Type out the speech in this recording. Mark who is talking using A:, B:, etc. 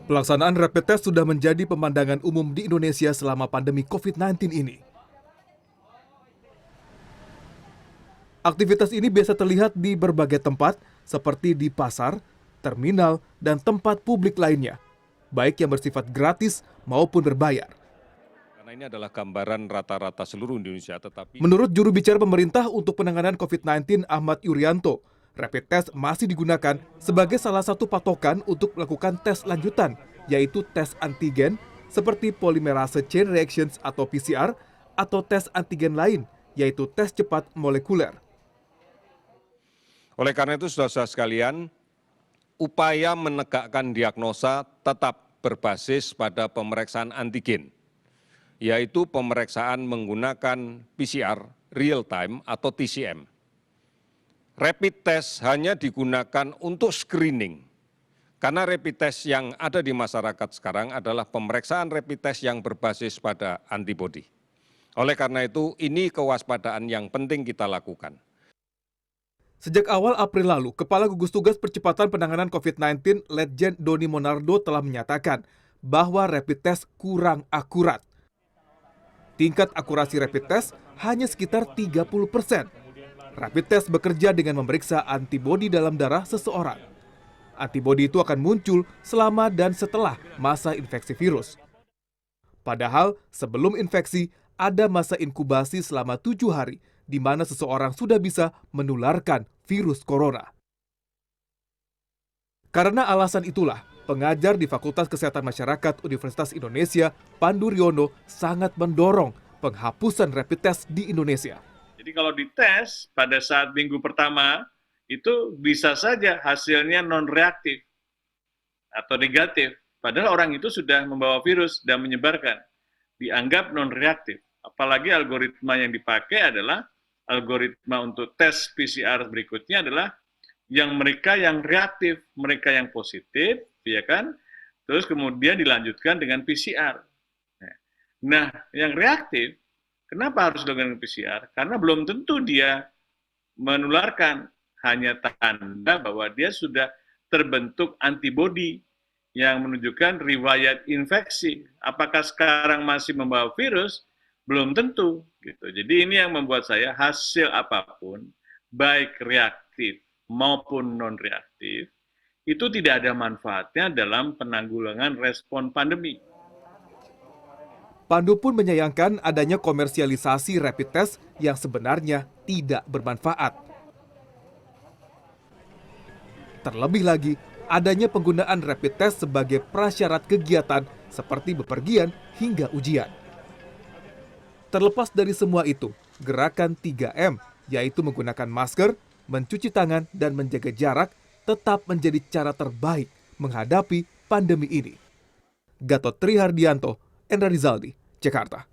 A: Pelaksanaan rapid test sudah menjadi pemandangan umum di Indonesia selama pandemi COVID-19 ini. Aktivitas ini biasa terlihat di berbagai tempat, seperti di pasar, terminal, dan tempat publik lainnya, baik yang bersifat gratis maupun berbayar.
B: Karena ini adalah gambaran rata-rata seluruh Indonesia, tetapi
A: Menurut juru bicara pemerintah untuk penanganan COVID-19 Ahmad Yuryanto, rapid test masih digunakan sebagai salah satu patokan untuk melakukan tes lanjutan, yaitu tes antigen seperti polymerase chain reactions atau PCR, atau tes antigen lain, yaitu tes cepat molekuler.
B: oleh karena itu saudara-saudara sekalian, upaya menegakkan diagnosa tetap berbasis pada pemeriksaan antigen, yaitu pemeriksaan menggunakan PCR real time atau TCM. Rapid test hanya digunakan untuk screening, karena rapid test yang ada di masyarakat sekarang adalah pemeriksaan rapid test yang berbasis pada antibodi. Oleh karena itu, ini kewaspadaan yang penting kita lakukan.
A: Sejak awal April lalu, Kepala Gugus Tugas Percepatan Penanganan COVID-19 Letjen Doni Monardo telah menyatakan bahwa rapid test kurang akurat. Tingkat akurasi rapid test hanya sekitar 30%. Rapid test bekerja dengan memeriksa antibodi dalam darah seseorang. Antibodi itu akan muncul selama dan setelah masa infeksi virus. Padahal sebelum infeksi, ada masa inkubasi selama 7 hari, di mana seseorang sudah bisa menularkan virus corona. Karena alasan itulah, pengajar di Fakultas Kesehatan Masyarakat Universitas Indonesia, Pandu Riono, sangat mendorong penghapusan rapid test di Indonesia.
C: Jadi kalau dites pada saat minggu pertama, itu bisa saja hasilnya non-reaktif atau negatif. Padahal orang itu sudah membawa virus dan menyebarkan. Dianggap non-reaktif. Apalagi algoritma yang dipakai adalah algoritma untuk tes PCR berikutnya adalah yang mereka yang reaktif, mereka yang positif, ya kan? Terus kemudian dilanjutkan dengan PCR. Nah, yang reaktif, kenapa harus dengan PCR? Karena belum tentu dia menularkan, hanya tanda bahwa dia sudah terbentuk antibodi yang menunjukkan riwayat infeksi. Apakah sekarang masih membawa virus? Belum tentu. Gitu. Jadi ini yang membuat saya hasil apapun, baik reaktif maupun non-reaktif, itu tidak ada manfaatnya dalam penanggulangan respon pandemi.
A: Pandu pun menyayangkan adanya komersialisasi rapid test yang sebenarnya tidak bermanfaat. Terlebih lagi, adanya penggunaan rapid test sebagai prasyarat kegiatan seperti bepergian hingga ujian. Terlepas dari semua itu, gerakan 3M, yaitu menggunakan masker, mencuci tangan, dan menjaga jarak, tetap menjadi cara terbaik menghadapi pandemi ini. Gatot Trihardianto, Endra Rizaldi, Jakarta.